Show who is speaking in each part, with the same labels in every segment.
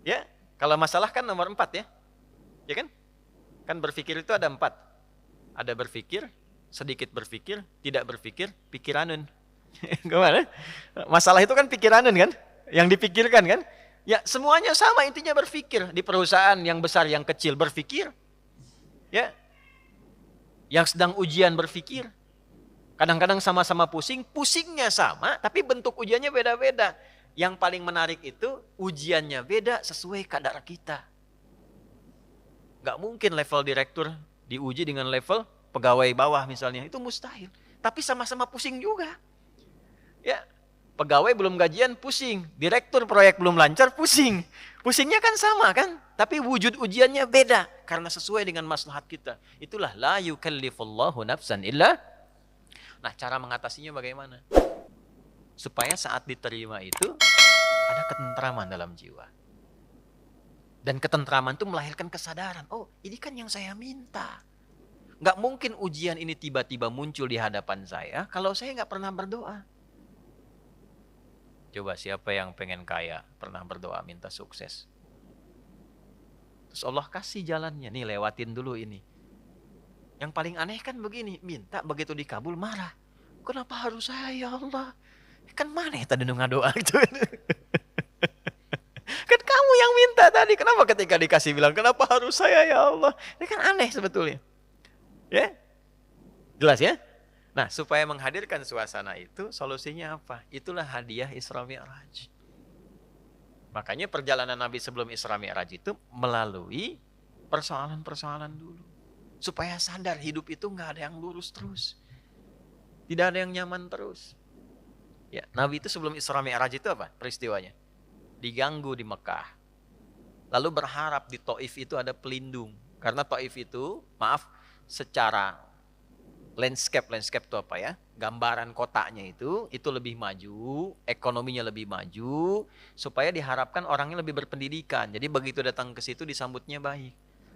Speaker 1: Ya, kalau masalah kan nomor 4 ya. Ya kan? Kan berpikir itu ada 4. Ada berpikir, sedikit berpikir, tidak berpikir, pikiranun. Gimana? Masalah itu kan pikiranun kan? Yang dipikirkan kan? Ya, semuanya sama intinya berpikir. Di perusahaan yang besar, yang kecil berpikir. Ya, yang sedang ujian berpikir. Kadang-kadang sama-sama pusing, pusingnya sama, tapi bentuk ujiannya beda-beda. Yang paling menarik itu, ujiannya beda sesuai kadar kita. Gak mungkin level direktur diuji dengan level pegawai bawah misalnya. Itu mustahil. Tapi sama-sama pusing juga. Ya, pegawai belum gajian pusing. Direktur proyek belum lancar pusing. Pusingnya kan sama kan? Tapi wujud ujiannya beda. Karena sesuai dengan maslahat kita. Itulah la yukallifullahu nafsan illa. Nah, cara mengatasinya bagaimana? Supaya saat diterima itu ada ketentraman dalam jiwa. Dan ketentraman itu melahirkan kesadaran. Oh, ini kan yang saya minta. Nggak mungkin ujian ini tiba-tiba muncul di hadapan saya kalau saya nggak pernah berdoa. Coba siapa yang pengen kaya, pernah berdoa minta sukses. Terus Allah kasih jalannya, nih lewatin dulu ini. Yang paling aneh kan begini, minta begitu dikabul marah. Kenapa harus saya ya Allah? Kan mana ya tadi doa gitu. Kan kamu yang minta tadi, kenapa ketika dikasih bilang, kenapa harus saya ya Allah? Ini kan aneh sebetulnya. Ya? Jelas ya? Nah, supaya menghadirkan suasana itu, solusinya apa? Itulah hadiah Isra Mi'raj. Makanya perjalanan Nabi sebelum Isra Mi'raj itu melalui persoalan-persoalan dulu. Supaya sadar hidup itu nggak ada yang lurus terus. Tidak ada yang nyaman terus. Ya, Nabi itu sebelum Isra Mi'raj itu apa peristiwanya? Diganggu di Mekah. Lalu berharap di Taif itu ada pelindung. Karena Taif itu, maaf, secara landscape itu apa ya? Gambaran kotanya itu lebih maju, ekonominya lebih maju, supaya diharapkan orangnya lebih berpendidikan. Jadi begitu datang ke situ disambutnya baik.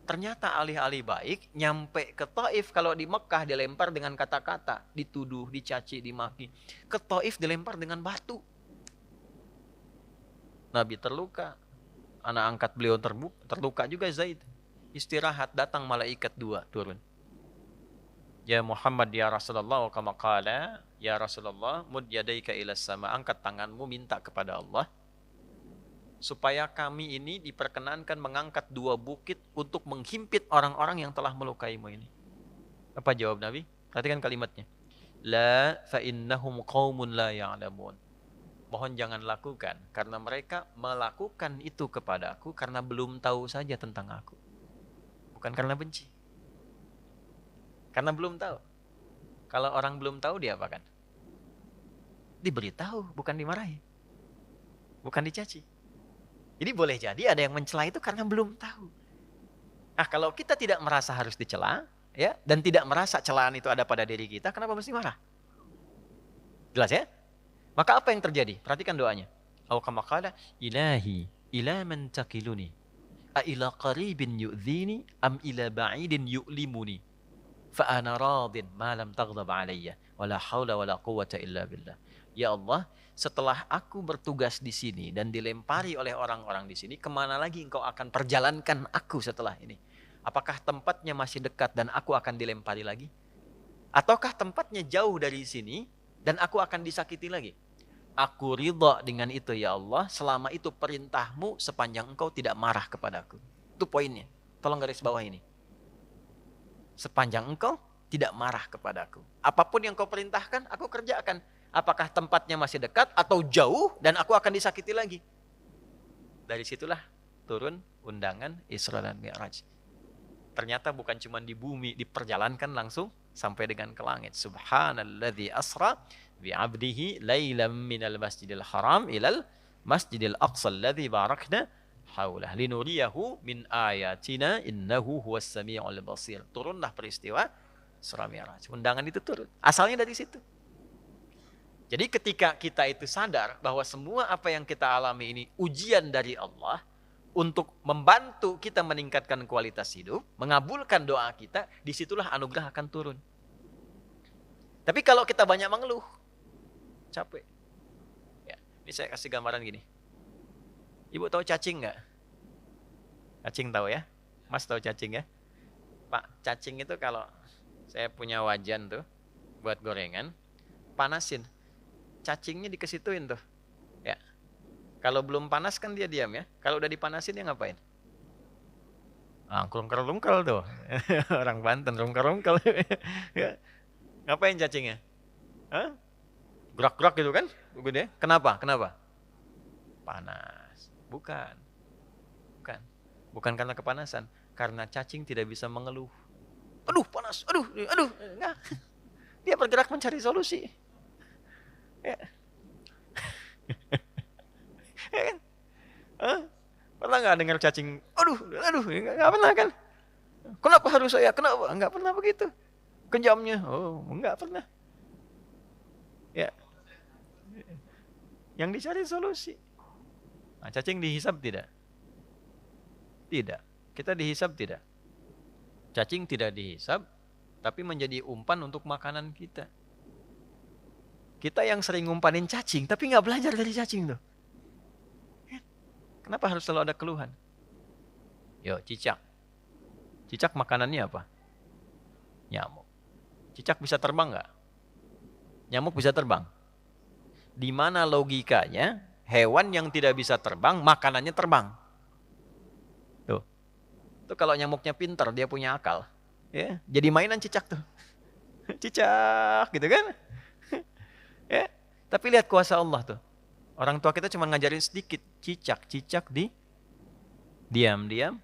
Speaker 1: Ternyata alih-alih baik, nyampe ke Taif, kalau di Mekah dilempar dengan kata-kata, dituduh, dicaci, dimaki. Ke Taif dilempar dengan batu. Nabi terluka, anak angkat beliau terluka juga Zaid. Istirahat, datang malaikat 2 turun. Ya Muhammad ya Rasulullah, kama qala, ya Rasulullah, mud yadaika ila sama, angkat tanganmu minta kepada Allah supaya kami ini diperkenankan mengangkat 2 bukit untuk menghimpit orang-orang yang telah melukaimu ini. Apa jawab Nabi? Perhatikan kalimatnya. La fa innahum qaumun la ya'lamun. Mohon jangan lakukan karena mereka melakukan itu kepadaku karena belum tahu saja tentang aku. Bukan karena benci. Karena belum tahu. Kalau orang belum tahu dia apakan? Diberitahu, bukan dimarahi. Bukan dicaci. Jadi boleh jadi ada yang mencela itu karena belum tahu. Nah, kalau kita tidak merasa harus dicela, ya, dan tidak merasa celaan itu ada pada diri kita, kenapa mesti marah? Jelas ya? Maka apa yang terjadi? Perhatikan doanya. Aw kama qala ilahi ila man takiluni a ila qaribin yu'dhini am ila ba'idin yu'limuni fa ana radin ma lam taghdab alayya wala haula wala quwwata illa billah. Ya Allah, setelah aku bertugas di sini dan dilempari oleh orang-orang di sini, kemana lagi engkau akan perjalankan aku setelah ini? Apakah tempatnya masih dekat dan aku akan dilempari lagi? Ataukah tempatnya jauh dari sini dan aku akan disakiti lagi? Aku ridha dengan itu ya Allah, selama itu perintahmu sepanjang engkau tidak marah kepadaku. Itu poinnya. Tolong garis bawah ini. Sepanjang engkau tidak marah kepadaku. Apapun yang kau perintahkan, aku kerjakan. Apakah tempatnya masih dekat atau jauh dan aku akan disakiti lagi. Dari situlah turun undangan Isra dan Mi'raj. Ternyata bukan cuma di bumi, diperjalankan langsung sampai dengan ke langit. Subhanalladzi asra bi'abdihi lailam minal masjidil haram ilal masjidil aqsa alladzi barakna haulah linuriyahu min ayatina innahu huwas sami'ul basir. Turunlah peristiwa Isra Mi'raj. Undangan itu turun. Asalnya dari situ. Jadi ketika kita itu sadar bahwa semua apa yang kita alami ini ujian dari Allah untuk membantu kita meningkatkan kualitas hidup, mengabulkan doa kita, disitulah anugerah akan turun. Tapi kalau kita banyak mengeluh, capek. Ya, ini saya kasih gambaran gini. Ibu tahu cacing nggak? Cacing tahu ya? Mas tahu cacing ya? Pak, cacing itu kalau saya punya wajan tuh buat gorengan, panasin. Cacingnya dikesituin tuh. Ya. Kalau belum panas kan dia diam ya. Kalau udah dipanasin dia ngapain? Rungkel-rungkel tuh. Orang Banten rungkel-rungkel. Ya. Ngapain cacingnya? Hah? Gerak-gerak gitu kan? Gede. Kenapa? Kenapa? Panas. Bukan. Bukan. Bukan karena kepanasan. Karena cacing tidak bisa mengeluh. Aduh panas, aduh. Enggak. Dia bergerak mencari solusi. Ya. Ya kan? Hah? Pernah nggak dengar cacing? Aduh, nggak pernah kan? Kenapa harus saya? Kenapa? Nggak pernah begitu. Kejamnya, oh, nggak pernah. Ya, yang dicari solusi. Nah, cacing dihisap tidak? Tidak. Kita dihisap tidak? Cacing tidak dihisap, tapi menjadi umpan untuk makanan kita. Kita yang sering ngumpanin cacing, tapi nggak belajar dari cacing tuh. Kenapa harus selalu ada keluhan? Yo, cicak. Cicak makanannya apa? Nyamuk. Cicak bisa terbang nggak? Nyamuk bisa terbang. Di mana logikanya hewan yang tidak bisa terbang, makanannya terbang? Tuh. Tuh kalau nyamuknya pintar, dia punya akal. Ya, jadi mainan cicak tuh. Cicak gitu kan? Ya, tapi lihat kuasa Allah tuh. Orang tua kita cuma ngajarin sedikit, cicak di diam-diam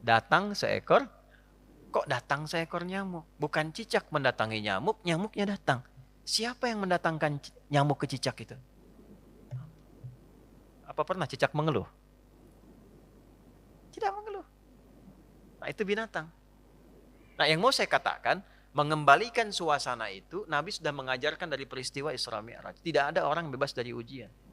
Speaker 1: datang seekor. Kok datang seekor nyamuk? Bukan cicak mendatangi nyamuk, nyamuknya datang. Siapa yang mendatangkan nyamuk ke cicak itu? Apa pernah cicak mengeluh? Tidak mengeluh. Nah, itu binatang. Nah, yang mau saya katakan, mengembalikan suasana itu, Nabi sudah mengajarkan dari peristiwa Isra Mi'raj. Tidak ada orang bebas dari ujian.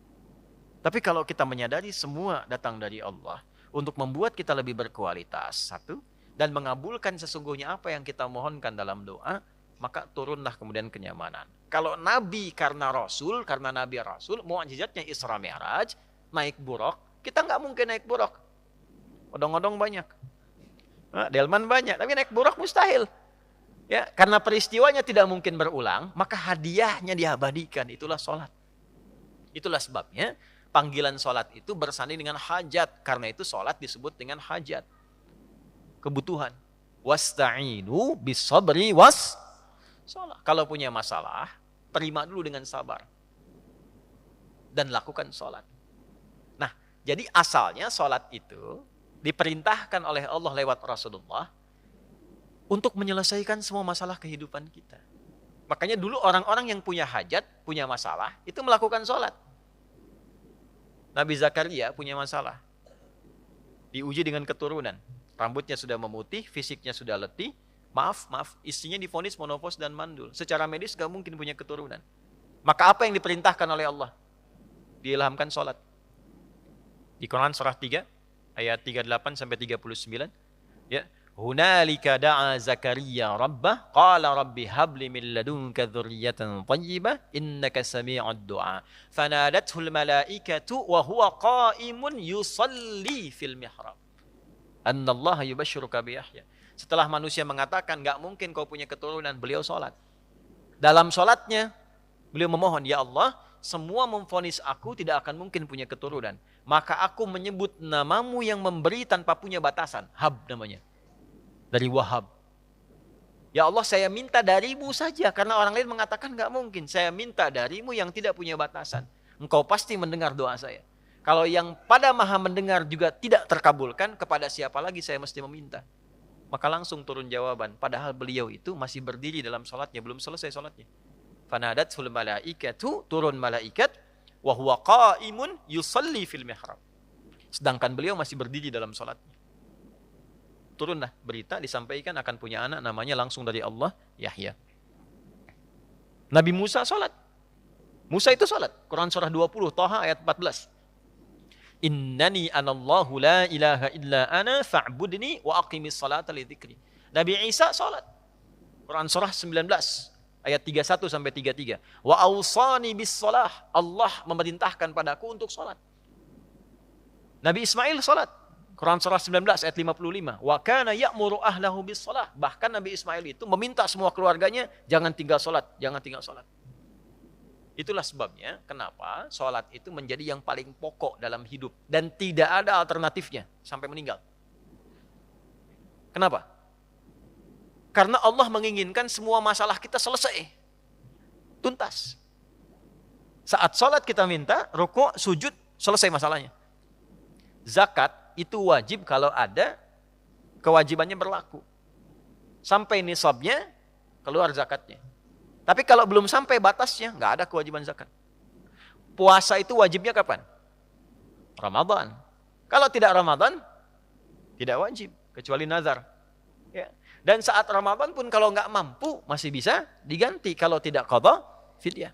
Speaker 1: Tapi kalau kita menyadari semua datang dari Allah untuk membuat kita lebih berkualitas, satu, dan mengabulkan sesungguhnya apa yang kita mohonkan dalam doa, maka turunlah kemudian kenyamanan. Kalau Nabi karena Nabi Rasul, mu'jizatnya Isra Mi'raj, naik buruk, kita nggak mungkin naik buruk. Odong-odong banyak. Delman banyak, tapi naik buruk mustahil. Ya, karena peristiwanya tidak mungkin berulang, maka hadiahnya diabadikan, itulah sholat. Itulah sebabnya panggilan sholat itu bersanding dengan hajat. Karena itu sholat disebut dengan hajat. Kebutuhan. Wasta'inu bisabri was sholat. Kalau punya masalah, terima dulu dengan sabar. Dan lakukan sholat. Nah, jadi asalnya sholat itu diperintahkan oleh Allah lewat Rasulullah untuk menyelesaikan semua masalah kehidupan kita. Makanya dulu orang-orang yang punya hajat, punya masalah, itu melakukan sholat. Nabi Zakaria punya masalah. Diuji dengan keturunan. Rambutnya sudah memutih, fisiknya sudah letih. Maaf, istrinya divonis monopos dan mandul. Secara medis gak mungkin punya keturunan. Maka apa yang diperintahkan oleh Allah? Diilhamkan sholat. Di Quran surah 3, ayat 38 sampai 39. Ya. Hunalika da'a Zakaria rabbah qala rabbi habli min ladunka dzurriyyatan thayyibah innaka sami'ud du'a fanadathul malaikatu wa huwa qa'imun yusalli fil mihrab annallaha yubashshiruka bi Yahya. Setelah manusia mengatakan enggak mungkin kau punya keturunan, beliau salat. Dalam salatnya beliau memohon, ya Allah, semua memvonis aku tidak akan mungkin punya keturunan, maka aku menyebut namamu yang memberi tanpa punya batasan. Hab namanya. Dari Wahab. Ya Allah, saya minta darimu saja. Karena orang lain mengatakan nggak mungkin. Saya minta darimu yang tidak punya batasan. Engkau pasti mendengar doa saya. Kalau yang pada maha mendengar juga tidak terkabulkan, kepada siapa lagi saya mesti meminta? Maka langsung turun jawaban. Padahal beliau itu masih berdiri dalam sholatnya. Belum selesai sholatnya. Fanadathul malaikatu, turun malaikat. Wahuwa qa'imun yusalli fil mihrab. Sedangkan beliau masih berdiri dalam sholatnya. Turunlah berita, disampaikan akan punya anak, namanya langsung dari Allah, Yahya. Nabi Musa sholat. Musa itu sholat. Quran surah 20, Thaha ayat 14. Innani anallahu la ilaha illa ana fa'budni wa aqimis salata li dzikri. Nabi Isa sholat. Quran surah 19, ayat 31 sampai 33. Wa awsani bis shalah. Allah memerintahkan padaku untuk sholat. Nabi Ismail sholat. Quran surah 19 ayat 55. Wa kana ya'muru ahlahu bis shalah. Bahkan Nabi Ismail itu meminta semua keluarganya jangan tinggal salat, jangan tinggal salat. Itulah sebabnya kenapa salat itu menjadi yang paling pokok dalam hidup dan tidak ada alternatifnya sampai meninggal. Kenapa? Karena Allah menginginkan semua masalah kita selesai. Tuntas. Saat salat kita minta, rukuk, sujud, selesai masalahnya. Zakat itu wajib kalau ada kewajibannya berlaku. Sampai nisabnya, keluar zakatnya. Tapi kalau belum sampai batasnya, nggak ada kewajiban zakat. Puasa itu wajibnya kapan? Ramadan. Kalau tidak Ramadan, tidak wajib, kecuali nazar. Ya. Dan saat Ramadan pun kalau nggak mampu, masih bisa diganti. Kalau tidak qadha, fidyah.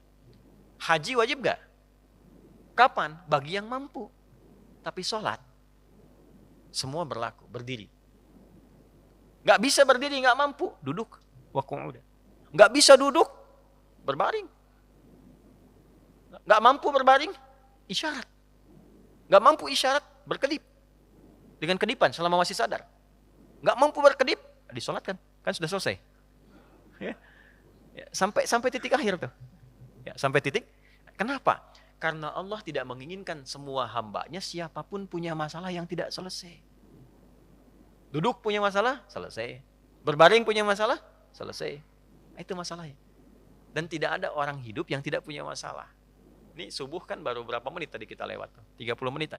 Speaker 1: Haji wajib nggak? Kapan? Bagi yang mampu. Tapi sholat, semua berlaku, berdiri. Nggak bisa berdiri, nggak mampu, duduk. Waqu'uda. Nggak bisa duduk, berbaring. Nggak mampu berbaring, isyarat. Nggak mampu isyarat, berkedip. Dengan kedipan selama masih sadar. Nggak mampu berkedip, disolatkan. Kan sudah selesai. Ya. Ya, sampai titik akhir tuh. Ya, sampai titik. Kenapa? Karena Allah tidak menginginkan semua hambanya siapapun punya masalah yang tidak selesai. Duduk punya masalah, selesai. Berbaring punya masalah, selesai. Itu masalahnya. Dan tidak ada orang hidup yang tidak punya masalah. Ini subuh kan baru berapa menit tadi kita lewat? 30 menit.